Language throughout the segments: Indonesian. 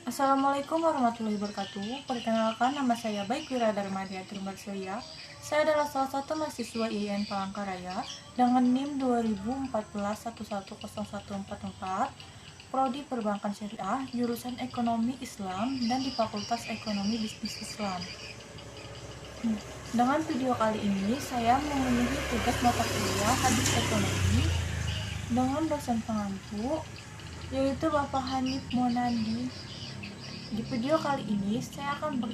Assalamualaikum warahmatullahi wabarakatuh. Perkenalkan, nama saya Baikira Darmadia Trimbarselia. Saya adalah salah satu mahasiswa IAIN Palangkaraya dengan NIM 2014 Prodi Perbankan Syariah, jurusan Ekonomi Islam dan di Fakultas Ekonomi Bisnis Islam. Dengan video kali ini, saya memenuhi tugas mata kuliah Hadis Ekonomi dengan dosen pengampu, yaitu Bapak Hanif Monandi. Di video kali ini, saya akan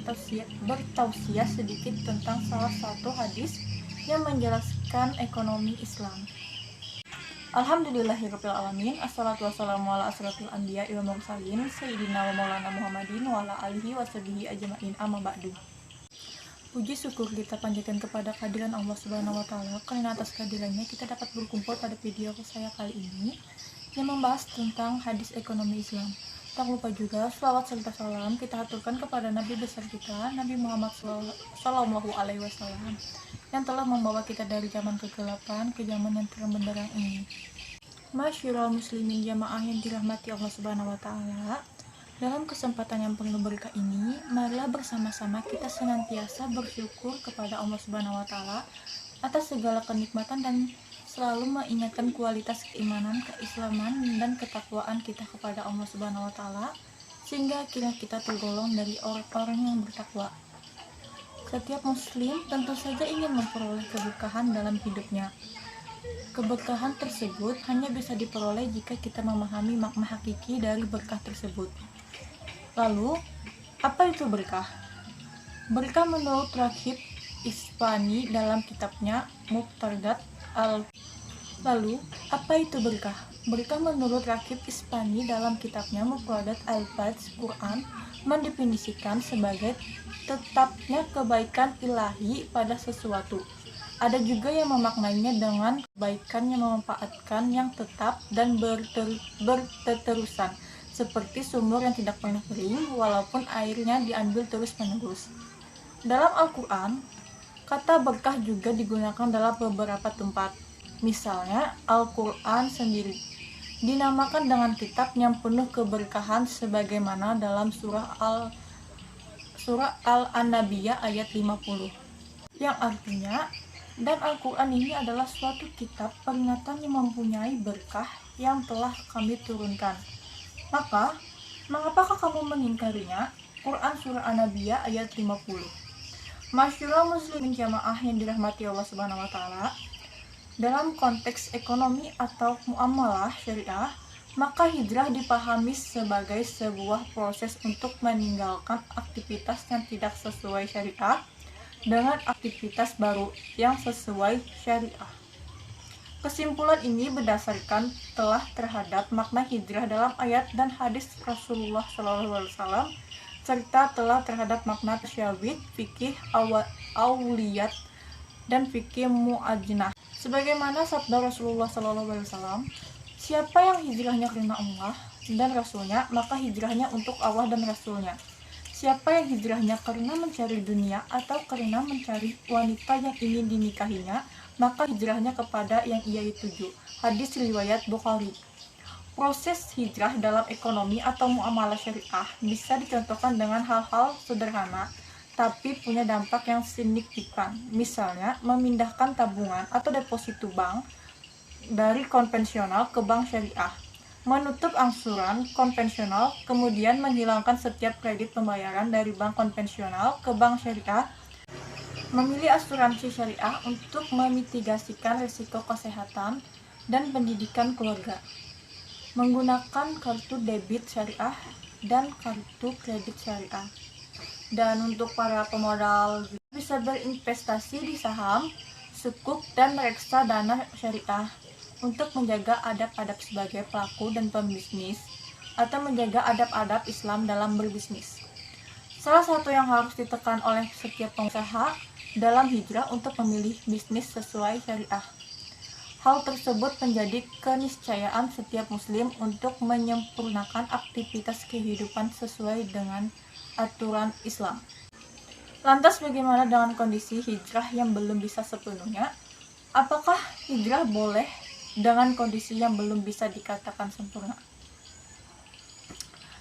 bertausiah sedikit tentang salah satu hadis yang menjelaskan ekonomi Islam. Alhamdulillahirrahmanirrahim. Assalatu wassalamu ala asrafil anbiya wal mursalin sayyidina wa maulana Muhammadin wa ala alihi wa sahbihi ajma'in amma ba'du. Puji syukur kita panjatkan kepada kehadiran Allah Subhanahu wa taala, karena atas kehadirannya kita dapat berkumpul pada video saya kali ini yang membahas tentang hadis ekonomi Islam. Tak lupa juga selawat serta salam kita aturkan kepada Nabi besar kita, Nabi Muhammad Sallallahu Alaihi Wasallam, yang telah membawa kita dari zaman kegelapan ke zaman yang terang benderang ini. Masyurul muslimin jamaah yang dirahmati Allah Subhanahu Wa Taala, dalam kesempatan yang penuh berkah ini, marilah bersama-sama kita senantiasa bersyukur kepada Allah Subhanahu Wa Taala atas segala kenikmatan dan selalu mengingatkan kualitas keimanan, keislaman, dan ketakwaan kita kepada Allah Subhanahu wa taala, sehingga akhirnya kita tergolong dari orang-orang yang bertakwa. Setiap muslim tentu saja ingin memperoleh keberkahan dalam hidupnya. Keberkahan tersebut hanya bisa diperoleh jika kita memahami makna hakiki dari berkah tersebut. Lalu, apa itu berkah? Berkah menurut Raghib Isfahani dalam kitabnya Muqtadat Lalu, apa itu berkah? Berkah menurut Raghib Isfahani dalam kitabnya Mufradat Al-Fadz Quran mendefinisikan sebagai tetapnya kebaikan ilahi pada sesuatu. Ada juga yang memaknainya dengan kebaikan yang memanfaatkan yang tetap dan berterusan, seperti sumur yang tidak pernah kering walaupun airnya diambil terus-menerus. Dalam Al-Quran, kata berkah juga digunakan dalam beberapa tempat. Misalnya, Al-Quran sendiri dinamakan dengan kitab yang penuh keberkahan sebagaimana dalam surah Al-Anbiya ayat 50. Yang artinya, dan Al-Quran ini adalah suatu kitab peringatan yang mempunyai berkah yang telah kami turunkan. Maka, mengapakah kamu mengingkarinya? Quran surah An-Nabiyah ayat 50. Masyurul muslimin jamaah yang dirahmati Allah Subhanahu wa taala, dalam konteks ekonomi atau muamalah syariah, maka hijrah dipahami sebagai sebuah proses untuk meninggalkan aktivitas yang tidak sesuai syariah dengan aktivitas baru yang sesuai syariah. Kesimpulan ini berdasarkan telah terhadap makna hijrah dalam ayat dan hadis Rasulullah SAW, serta telah terhadap makna tasyawid, fikih auliyat, dan fikih mu'ajnah. Sebagaimana sabda Rasulullah SAW, siapa yang hijrahnya karena Allah dan Rasulnya, maka hijrahnya untuk Allah dan Rasulnya. Siapa yang hijrahnya karena mencari dunia atau karena mencari wanita yang ingin dinikahinya, maka hijrahnya kepada yang ia tuju. Hadis riwayat Bukhari. Proses hijrah dalam ekonomi atau muamalah syariah bisa dicontohkan dengan hal-hal sederhana, tapi punya dampak yang signifikan. Misalnya, memindahkan tabungan atau deposito bank dari konvensional ke bank syariah, menutup angsuran konvensional, kemudian menghilangkan setiap kredit pembayaran dari bank konvensional ke bank syariah, memilih asuransi syariah untuk memitigasikan risiko kesehatan dan pendidikan keluarga, menggunakan kartu debit syariah dan kartu kredit syariah. Dan untuk para pemodal bisa berinvestasi di saham, sukuk, dan reksadana syariah untuk menjaga adab-adab sebagai pelaku dan pembisnis atau menjaga adab-adab Islam dalam berbisnis. Salah satu yang harus ditekan oleh setiap pengusaha dalam hijrah untuk memilih bisnis sesuai syariah. Hal tersebut menjadi keniscayaan setiap muslim untuk menyempurnakan aktivitas kehidupan sesuai dengan aturan Islam. Lantas bagaimana dengan kondisi hijrah yang belum bisa sepenuhnya? Apakah hijrah boleh dengan kondisi yang belum bisa dikatakan sempurna?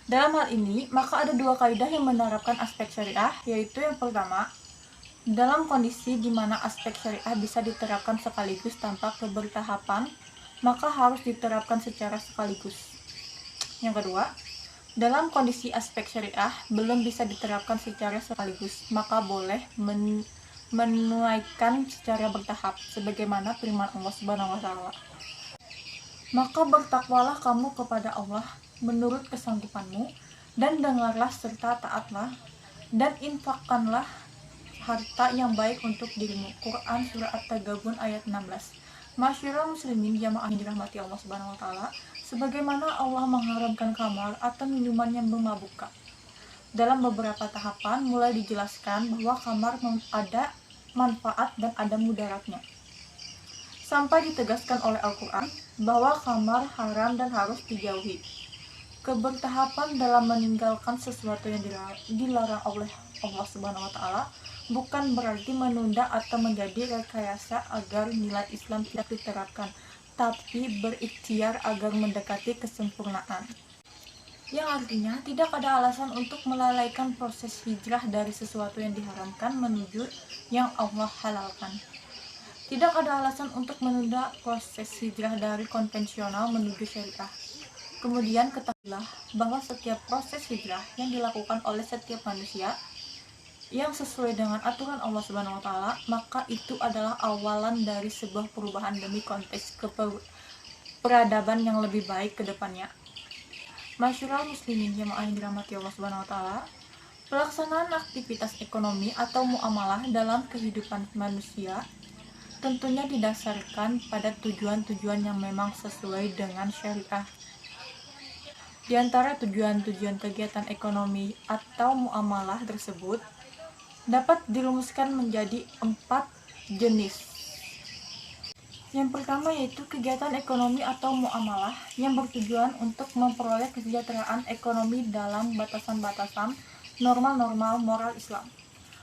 Dalam hal ini, maka ada dua kaidah yang menerapkan aspek syariah, yaitu yang pertama, dalam kondisi di mana aspek syariah bisa diterapkan sekaligus tanpa kebertahapan, maka harus diterapkan secara sekaligus. Yang kedua, dalam kondisi aspek syariah belum bisa diterapkan secara sekaligus, maka boleh menunaikan secara bertahap, sebagaimana firman Allah Subhanahu wa Ta'ala. Maka bertakwalah kamu kepada Allah menurut kesanggupanmu, dan dengarlah serta taatlah, dan infakkanlah harta yang baik untuk dirimu. Quran Surah At-Taghabun ayat 16. Masyarakat muslimin jamaah yang dirahmati Allah Subhanahu wa Ta'ala, sebagaimana Allah mengharamkan khamar atau minuman yang memabukkan. Dalam beberapa tahapan mulai dijelaskan bahwa khamar ada manfaat dan ada mudaratnya, sampai ditegaskan oleh Al-Quran bahwa khamar haram dan harus dijauhi. Kebertahapan dalam meninggalkan sesuatu yang dilarang oleh Allah Subhanahu wa Ta'ala bukan berarti menunda atau menjadi rekayasa agar nilai Islam tidak diterapkan, tapi berikhtiar agar mendekati kesempurnaan. Yang artinya tidak ada alasan untuk melalaikan proses hijrah dari sesuatu yang diharamkan menuju yang Allah halalkan. Tidak ada alasan untuk menunda proses hijrah dari konvensional menuju syariah. Kemudian ketahuilah bahwa setiap proses hijrah yang dilakukan oleh setiap manusia yang sesuai dengan aturan Allah Subhanahu wa Ta'ala, maka itu adalah awalan dari sebuah perubahan demi konteks peradaban yang lebih baik ke depannya. Masyarakat muslimin jamaah yang dirahmati Allah Subhanahu wa Ta'ala, pelaksanaan aktivitas ekonomi atau muamalah dalam kehidupan manusia tentunya didasarkan pada tujuan-tujuan yang memang sesuai dengan syariah. Di antara tujuan-tujuan kegiatan ekonomi atau muamalah tersebut dapat dirumuskan menjadi 4 jenis. Yang pertama yaitu kegiatan ekonomi atau muamalah yang bertujuan untuk memperoleh kesejahteraan ekonomi dalam batasan-batasan normal-normal moral Islam.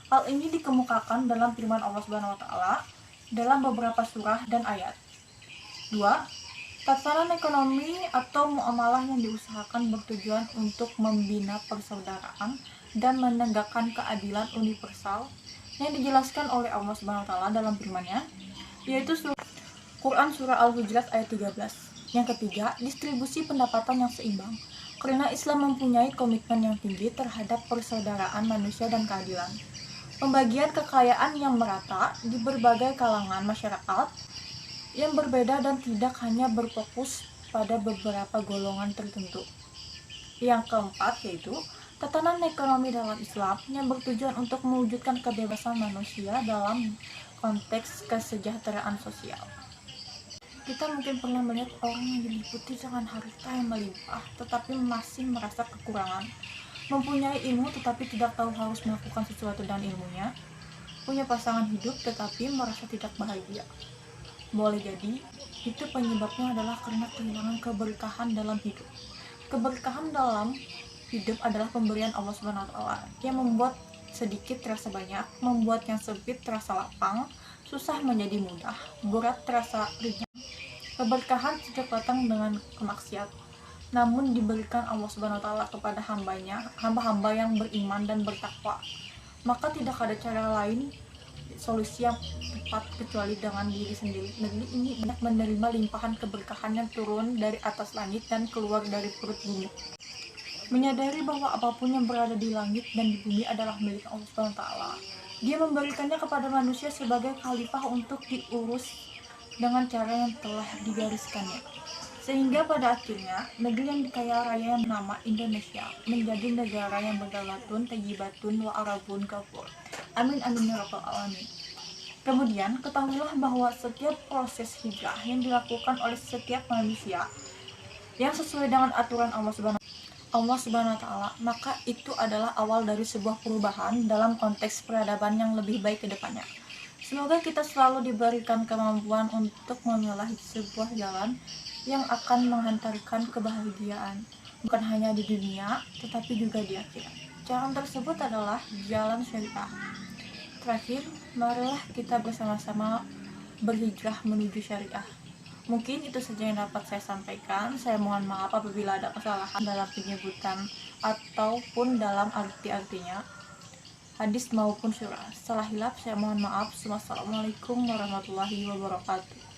Hal ini dikemukakan dalam firman Allah Subhanahu wa Ta'ala dalam beberapa surah dan ayat. 2. Tatanan ekonomi atau muamalah yang diusahakan bertujuan untuk membina persaudaraan dan menegakkan keadilan universal yang dijelaskan oleh Allah Subhanahu wa Ta'ala dalam firman-Nya, yaitu Quran Surah Al-Hujurat ayat 13. Yang ketiga, distribusi pendapatan yang seimbang, karena Islam mempunyai komitmen yang tinggi terhadap persaudaraan manusia dan keadilan. Pembagian kekayaan yang merata di berbagai kalangan masyarakat yang berbeda dan tidak hanya berfokus pada beberapa golongan tertentu. Yang keempat yaitu tatanan ekonomi dalam Islam yang bertujuan untuk mewujudkan kebebasan manusia dalam konteks kesejahteraan sosial. Kita mungkin pernah melihat orang yang diliputi dengan harta yang melimpah tetapi masih merasa kekurangan, mempunyai ilmu tetapi tidak tahu harus melakukan sesuatu dengan ilmunya, punya pasangan hidup tetapi merasa tidak bahagia. Boleh jadi, itu penyebabnya adalah karena kehilangan keberkahan dalam hidup. Keberkahan dalam hidup adalah pemberian Allah Subhanahu wa Ta'ala yang membuat sedikit terasa banyak, membuat yang sempit terasa lapang, susah menjadi mudah, berat terasa ringan. Keberkahan tidak datang dengan kemaksiat, namun diberikan Allah Subhanahu wa Ta'ala kepada hamba-hamba yang beriman dan bertakwa. Maka tidak ada cara lain solusi yang tepat kecuali dengan diri sendiri. Negeri ini banyak menerima limpahan keberkahan yang turun dari atas langit dan keluar dari perut bumi. Menyadari bahwa apapun yang berada di langit dan di bumi adalah milik Allah Subhanahu wa Ta'ala. Dia memberikannya kepada manusia sebagai khalifah untuk diurus dengan cara yang telah digariskannya. Sehingga pada akhirnya negeri yang kaya raya yang nama Indonesia menjadi negara yang berdaulatun, tayyibatun, wa arabun kafur. Amin amin ya rabbal alamin. Kemudian ketahuilah bahwa setiap proses hijrah yang dilakukan oleh setiap manusia yang sesuai dengan aturan Allah Subhanahu wa Ta'ala, maka itu adalah awal dari sebuah perubahan dalam konteks peradaban yang lebih baik ke depannya. Semoga kita selalu diberikan kemampuan untuk memilah sebuah jalan yang akan menghantarkan kebahagiaan, bukan hanya di dunia, tetapi juga di akhirat. Jalan tersebut adalah jalan syariah. Terakhir, marilah kita bersama-sama berhijrah menuju syariah. Mungkin itu saja yang dapat saya sampaikan. Saya mohon maaf apabila ada kesalahan dalam penyebutan ataupun dalam arti-artinya, hadis maupun surah. Salah hilaf saya mohon maaf. Wassalamualaikum warahmatullahi wabarakatuh.